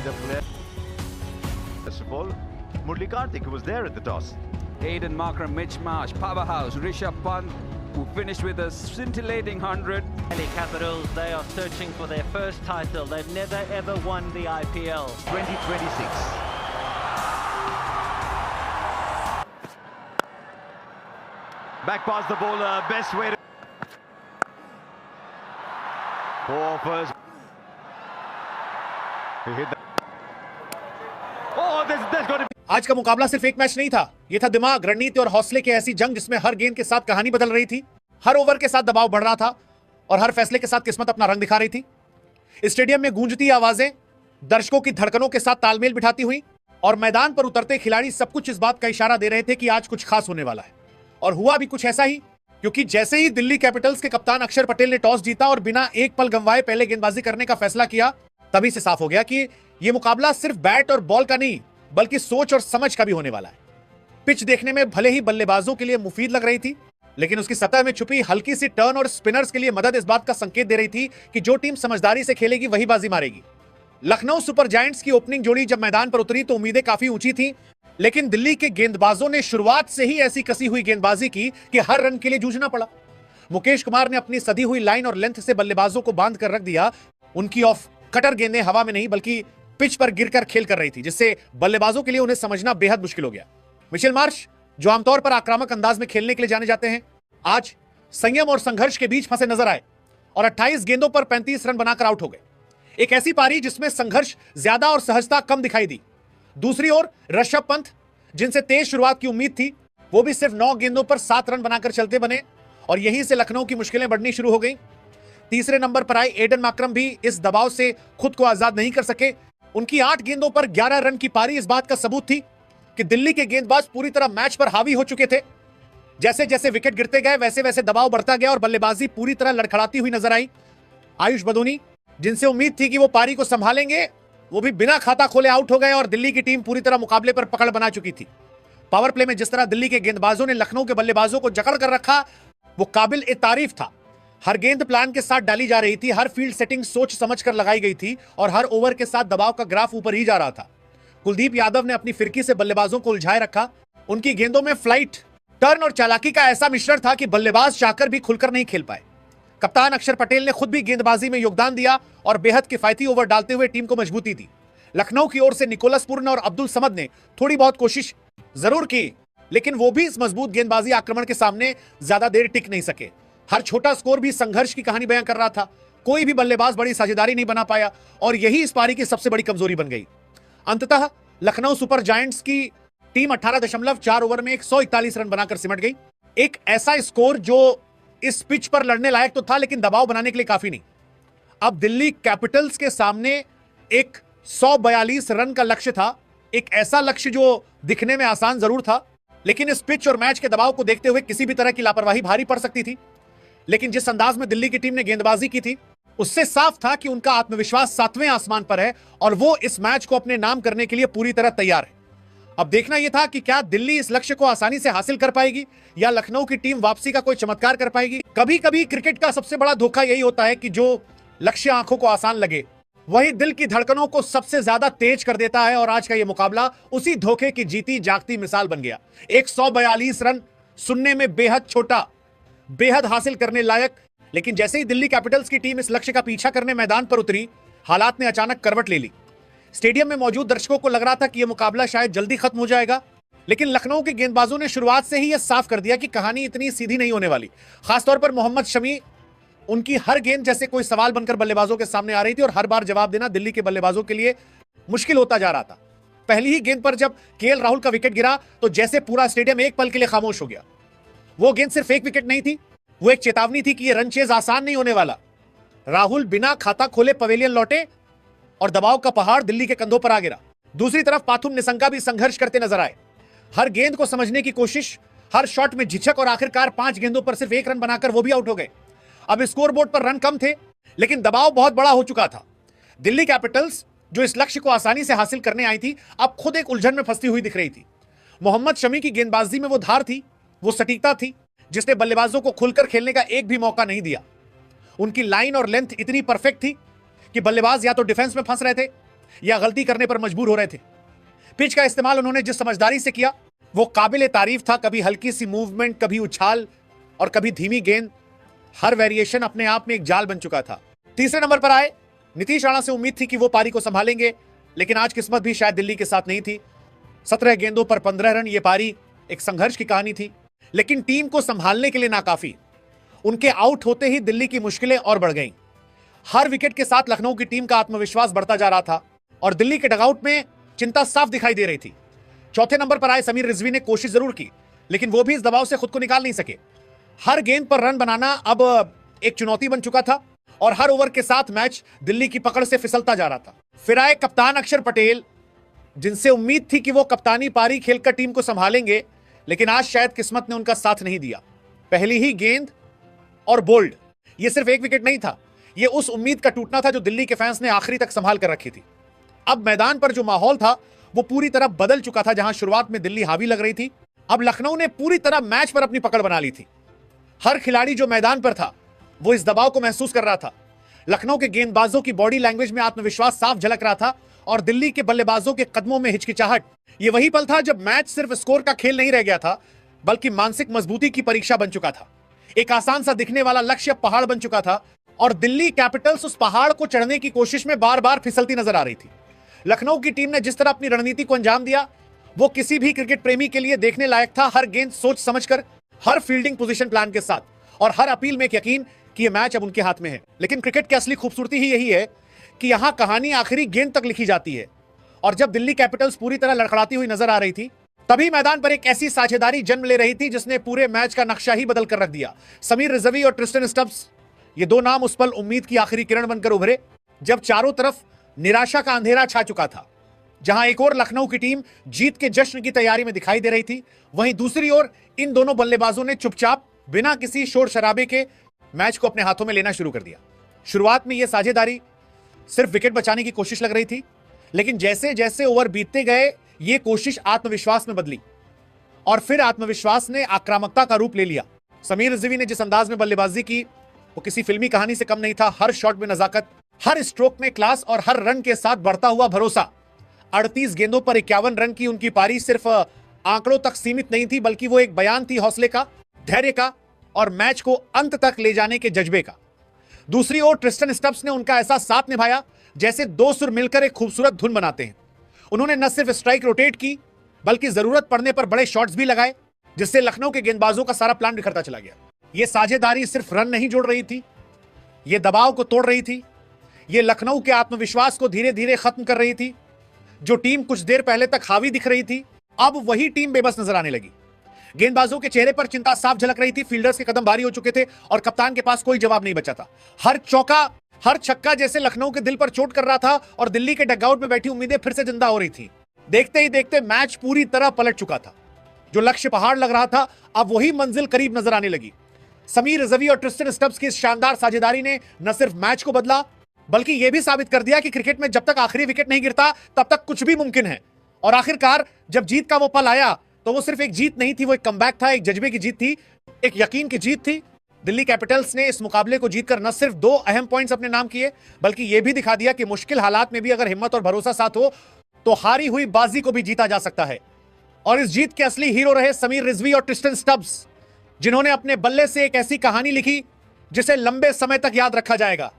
the player. First of all, Murli Karthik, who was there at the toss. Aiden Markram, Mitch Marsh, Powerhouse, Rishabh Pant, who finished with a scintillating 100. Delhi Capitals, they are searching for their first title. They've never ever won the IPL. 2026. Back past the bowler, best way to... Four first. He hit the... Oh, there's got to be... आज का मुकाबला सिर्फ एक match नहीं था, यह था दिमाग, रणनीति और हौसले की ऐसी जंग जिसमें हर गेंद के साथ कहानी बदल रही थी, हर ओवर के साथ दबाव बढ़ रहा था और हर फैसले के साथ किस्मत अपना रंग दिखा रही थी। स्टेडियम में गूंजती आवाजें दर्शकों की धड़कनों के साथ तालमेल बिठाती हुई और मैदान पर उतरते खिलाड़ी सब कुछ इस बात का इशारा दे रहे थे कि आज कुछ खास होने वाला है। और हुआ भी कुछ ऐसा ही, क्योंकि जैसे ही दिल्ली कैपिटल्स के कप्तान अक्षर पटेल ने टॉस जीता और बिना एक पल गंवाए पहले गेंदबाजी करने का फैसला किया, तभी से साफ हो गया कि यह मुकाबला सिर्फ बैट और बॉल का नहीं बल्कि सोच और समझ का भी होने वाला है। पिच देखने में भले ही बल्लेबाजों के लिए मुफीद लग रही थी, लेकिन उसकी सतह में छुपी हल्की सी टर्न और स्पिनर्स के लिए मदद इस बात का संकेत दे रही थी कि जो टीम समझदारी से खेलेगी वही बाजी मारेगी। लखनऊ सुपर जायंट्स की ओपनिंग जोड़ी जब मैदान पर उतरी तो उम्मीदें काफी ऊंची थी, लेकिन दिल्ली के गेंदबाजों ने शुरुआत से ही ऐसी कसी हुई गेंदबाजी की कि हर रन के लिए जूझना पड़ा। मुकेश कुमार ने अपनी सधी हुई लाइन और लेंथ से बल्लेबाजों को बांध कर रख दिया। उनकी ऑफ कटर गेंदें हवा में नहीं बल्कि पिच पर गिरकर खेल कर रही थी, जिससे बल्लेबाजों के लिए उन्हें समझना बेहद मुश्किल हो गया। मिचेल मार्श, जो आमतौर पर आक्रामक अंदाज में खेलने के लिए जाने जाते हैं, आज संयम और संघर्ष के बीच फंसे नजर आए और 28 गेंदों पर 35 रन बनाकर आउट हो गए। एक ऐसी पारी जिसमें संघर्ष ज्यादा और सहजता कम दिखाई दी। दूसरी ओर ऋषभ पंत, जिनसे तेज शुरुआत की उम्मीद थी, वो भी सिर्फ 9 गेंदों पर 7 रन बनाकर चलते बने और यहीं से लखनऊ की मुश्किलें बढ़नी शुरू हो गई। तीसरे नंबर पर आए एडन मार्करम भी इस दबाव से खुद को आजाद नहीं कर सके। उनकी 8 गेंदों पर 11 रन की पारी इस बात का सबूत थी कि दिल्ली के गेंदबाज पूरी तरह मैच पर हावी हो चुके थे। जैसे जैसे विकेट गिरते गए वैसे वैसे दबाव बढ़ता गया और बल्लेबाजी पूरी तरह लड़खड़ाती हुई नजर आई। आयुष बदोनी, जिनसे उम्मीद थी कि वो पारी को संभालेंगे, वो भी बिना खाता खोले आउट हो गए और दिल्ली की टीम पूरी तरह मुकाबले पर पकड़ बना चुकी थी। पावर प्ले में जिस तरह दिल्ली के गेंदबाजों ने लखनऊ के बल्लेबाजों को जकड़ कर रखा, वो काबिल ए तारीफ था। हर गेंद प्लान के साथ डाली जा रही थी, हर फील्ड सेटिंग सोच समझ कर लगाई गई थी और हर ओवर के साथ दबाव का ग्राफ ऊपर ही जा रहा था। कुलदीप यादव ने अपनी फिरकी से बल्लेबाजों को उलझाए रखा। उनकी गेंदों में फ्लाइट, टर्न और चालाकी का ऐसा मिश्रण था कि बल्लेबाज चाहकर भी खुलकर नहीं खेल पाए। कप्तान अक्षर पटेल ने खुद भी गेंदबाजी में योगदान दिया और बेहद किफायती ओवर डालते हुए टीम को मजबूती दी। लखनऊ की ओर से निकोलस पूर्ण और अब्दुल समद ने थोड़ी बहुत कोशिश जरूर की, लेकिन वो भी इस मजबूत गेंदबाजी आक्रमण के सामने ज्यादा देर टिक नहीं सके। हर छोटा स्कोर भी संघर्ष की कहानी बयां कर रहा था। कोई भी बल्लेबाज बड़ी साझेदारी नहीं बना पाया और यही इस पारी की सबसे बड़ी कमजोरी बन गई। अंततः लखनऊ सुपर जायंट्स की टीम 18.4 ओवर में 141 रन बनाकर सिमट गई। एक ऐसा स्कोर जो इस पिच पर लड़ने लायक तो था, लेकिन दबाव बनाने के लिए काफी नहीं। अब दिल्ली कैपिटल्स के सामने एक 142 रन का लक्ष्य था, एक ऐसा लक्ष्य जो दिखने में आसान जरूर था, लेकिन इस पिच और मैच के दबाव को देखते हुए किसी भी तरह की लापरवाही भारी पड़ सकती थी। लेकिन जिस अंदाज में दिल्ली की टीम ने गेंदबाजी की थी, उससे साफ था कि उनका आत्मविश्वास 7वें आसमान पर है और वो इस मैच को अपने नाम करने के लिए पूरी तरह तैयार है। अब देखना यह था कि क्या दिल्ली इस लक्ष्य को आसानी से हासिल कर पाएगी या लखनऊ की टीम वापसी का कोई चमत्कार कर पाएगी। कभी कभी क्रिकेट का सबसे बड़ा धोखा यही होता है कि जो लक्ष्य आंखों को आसान लगे वही दिल की धड़कनों को सबसे ज्यादा तेज कर देता है और आज का यह मुकाबला उसी धोखे की जीती जागती मिसाल बन गया। 142 रन सुनने में बेहद छोटा, बेहद हासिल करने लायक, लेकिन जैसे ही दिल्ली कैपिटल्स की टीम इस लक्ष्य का पीछा करने मैदान पर उतरी, हालात ने अचानक करवट ले ली। स्टेडियम में मौजूद दर्शकों को लग रहा था कि यह मुकाबला शायद जल्दी खत्म हो जाएगा, लेकिन लखनऊ के गेंदबाजों ने शुरुआत से ही यह साफ कर दिया कि कहानी इतनी सीधी नहीं होने वाली। खासतौर पर मोहम्मद शमी, उनकी हर गेंद जैसे कोई सवाल बनकर बल्लेबाजों के सामने आ रही थी और हर बार जवाब देना दिल्ली के बल्लेबाजों के लिए मुश्किल होता जा रहा था। पहली ही गेंद पर जब केएल राहुल का विकेट गिरा तो जैसे पूरा स्टेडियम एक पल के लिए खामोश हो गया। वो गेंद सिर्फ एक विकेट नहीं थी, वो एक चेतावनी थी कि यह रन चेज आसान नहीं होने वाला। राहुल बिना खाता खोले पवेलियन लौटे और दबाव का पहाड़ दिल्ली के कंधों पर आ गिरा। दूसरी तरफ पाथुम निशंका भी संघर्ष करते नजर आए, हर गेंद को समझने की कोशिश, हर शॉट में झिझक और आखिरकार 5 गेंदों पर सिर्फ 1 रन बनाकर वो भी आउट हो गए। अब स्कोरबोर्ड पर रन कम थे, लेकिन दबाव बहुत बड़ा हो चुका था। दिल्ली कैपिटल्स, जो इस लक्ष्य को आसानी से हासिल करने आई थी, अब खुद एक उलझन में फंसी हुई दिख रही थी। मोहम्मद शमी की गेंदबाजी में वो धार थी, वो सटीकता थी, जिसने बल्लेबाजों को खुलकर खेलने का एक भी मौका नहीं दिया। उनकी लाइन और लेंथ इतनी परफेक्ट थी कि बल्लेबाज या तो डिफेंस में फंस रहे थे या गलती करने पर मजबूर हो रहे थे। पिच का इस्तेमाल उन्होंने जिस समझदारी से किया वो काबिले तारीफ था। कभी हल्की सी मूवमेंट, कभी उछाल और कभी धीमी गेंद, हर वेरिएशन अपने आप में एक जाल बन चुका था। तीसरे नंबर पर आए नीतीश राणा। से उम्मीद थी कि वो पारी को संभालेंगे, लेकिन आज किस्मत भी शायद दिल्ली के साथ नहीं थी। 17 गेंदों पर 15 रन, ये पारी एक संघर्ष की कहानी थी, लेकिन टीम को संभालने के लिए नाकाफी। उनके आउट होते ही दिल्ली की मुश्किलें और बढ़ गईं। हर विकेट के साथ लखनऊ की टीम का आत्मविश्वास बढ़ता जा रहा था और दिल्ली के डगआउट में चिंता साफ दिखाई दे रही थी। चौथे नंबर पर आए समीर रिजवी ने कोशिश जरूर की, लेकिन वो भी इस दबाव से खुद को निकाल नहीं सके। हर गेंद पर रन बनाना अब एक चुनौती बन चुका था और हर ओवर के साथ मैच दिल्ली की पकड़ से फिसलता जा रहा था। फिर आए कप्तान अक्षर पटेल, जिनसे उम्मीद थी कि वो कप्तानी पारी खेलकर टीम को संभालेंगे, लेकिन आज शायद किस्मत ने उनका साथ नहीं दिया। पहली ही गेंद और बोल्ड। ये सिर्फ एक विकेट नहीं था, ये उस उम्मीद का टूटना था जो दिल्ली के फैंस ने आखिरी तक संभाल कर रखी थी। अब मैदान पर जो माहौल था वो पूरी तरह बदल चुका था। जहां शुरुआत में दिल्ली हावी लग रही थी, अब लखनऊ ने पूरी तरह मैच पर अपनी पकड़ बना ली थी। हर खिलाड़ी जो मैदान पर था वो इस दबाव को महसूस कर रहा था। लखनऊ के गेंदबाजों की बॉडी लैंग्वेज में आत्मविश्वास साफ झलक रहा था और दिल्ली के बल्लेबाजों के कदमों में हिचकिचाहट। ये वही पल था जब मैच सिर्फ स्कोर का खेल नहीं रह गया था, बल्कि मानसिक मजबूती की परीक्षा बन चुका था। एक आसान सा दिखने वाला लक्ष्य पहाड़ बन चुका था और दिल्ली कैपिटल्स उस पहाड़ को चढ़ने की कोशिश में बार बार फिसलती नजर आ रही थी। लखनऊ की टीम ने जिस तरह अपनी रणनीति को अंजाम दिया वो किसी भी क्रिकेट प्रेमी के लिए देखने लायक था। हर गेंद सोच समझकर, हर फील्डिंग पोजीशन प्लान के साथ और हर अपील में एक यकीन कि यह मैच अब उनके हाथ में है। लेकिन क्रिकेट की असली खूबसूरती ही यही है कि यहां कहानी आखिरी गेंद तक लिखी जाती है। और जब दिल्ली कैपिटल्स पूरी तरह लड़खड़ाती हुई नजर आ रही थी, तभी मैदान पर एक ऐसी साझेदारी जन्म ले रही थी जिसने पूरे मैच का नक्शा ही बदल कर रख दिया। समीर रिजवी और ट्रिस्टन स्टब्स, ये दो नाम उस पल उम्मीद की आखिरी किरण बनकर उभरे जब चारों तरफ निराशा का अंधेरा छा चुका था। जहां एक और लखनऊ की टीम जीत के जश्न की तैयारी में दिखाई दे रही थी, वहीं दूसरी ओर इन दोनों बल्लेबाजों ने चुपचाप बिना किसी शोर शराबे के मैच को अपने हाथों में लेना शुरू कर दिया। शुरुआत में यह साझेदारी सिर्फ विकेट बचाने की कोशिश लग रही थी, लेकिन जैसे जैसे ओवर बीतते गए यह कोशिश आत्मविश्वास में बदली और फिर आत्मविश्वास ने आक्रामकता का रूप ले लिया। समीर रिजवी ने जिस अंदाज में बल्लेबाजी की वो किसी फिल्मी कहानी से कम नहीं था। हर शॉट में नजाकत, हर स्ट्रोक में क्लास और हर रन के साथ बढ़ता हुआ भरोसा। 38 गेंदों पर 51 रन की उनकी पारी सिर्फ आंकड़ों तक सीमित नहीं थी, बल्कि वो एक बयान थी हौसले का, धैर्य का और मैच को अंत तक ले जाने के जज्बे का। दूसरी ओर ट्रिस्टन स्टब्स ने उनका ऐसा साथ निभाया जैसे दो सुर मिलकर एक खूबसूरत धुन बनाते हैं। उन्होंने न सिर्फ स्ट्राइक रोटेट की, बल्कि जरूरत पड़ने पर बड़े शॉट्स भी लगाए, जिससे लखनऊ के गेंदबाजों का सारा प्लान बिखरता चला गया। यह साझेदारी सिर्फ रन नहीं जोड़ रही थी, यह दबाव को तोड़ रही थी, यह लखनऊ के आत्मविश्वास को धीरे धीरे खत्म कर रही थी। जो टीम कुछ देर पहले तक हावी दिख रही थी, अब वही टीम बेबस नजर आने लगी। गेंदबाजों के चेहरे पर चिंता साफ झलक रही थी, फील्डर्स के कदम भारी हो चुके थे और कप्तान के पास कोई जवाब नहीं बचा था। हर चौका, हर छक्का जैसे लखनऊ के दिल पर चोट कर रहा था और दिल्ली के डगआउट में बैठी उम्मीदें फिर से जिंदा हो रही थी। देखते ही देखते मैच पूरी तरह पलट चुका था। जो लक्ष्य पहाड़ लग रहा था, अब वही मंजिल करीब नजर आने लगी। समीर रिजवी और ट्रिस्टन स्टब्स की इस शानदार साझेदारी ने न सिर्फ मैच को बदला, बल्कि यह भी साबित कर दिया कि क्रिकेट में जब तक आखिरी विकेट नहीं गिरता तब तक कुछ भी मुमकिन है। और आखिरकार जब जीत का वो पल आया तो वो सिर्फ एक जीत नहीं थी, वो एक कमबैक था, एक जज्बे की जीत थी, एक यकीन की जीत थी। दिल्ली कैपिटल्स ने इस मुकाबले को जीतकर न सिर्फ 2 अहम पॉइंट्स अपने नाम किए, बल्कि यह भी दिखा दिया कि मुश्किल हालात में भी अगर हिम्मत और भरोसा साथ हो तो हारी हुई बाजी को भी जीता जा सकता है। और इस जीत के असली हीरो रहे समीर रिजवी और ट्रिस्टन स्टब्स, जिन्होंने अपने बल्ले से एक ऐसी कहानी लिखी जिसे लंबे समय तक याद रखा जाएगा।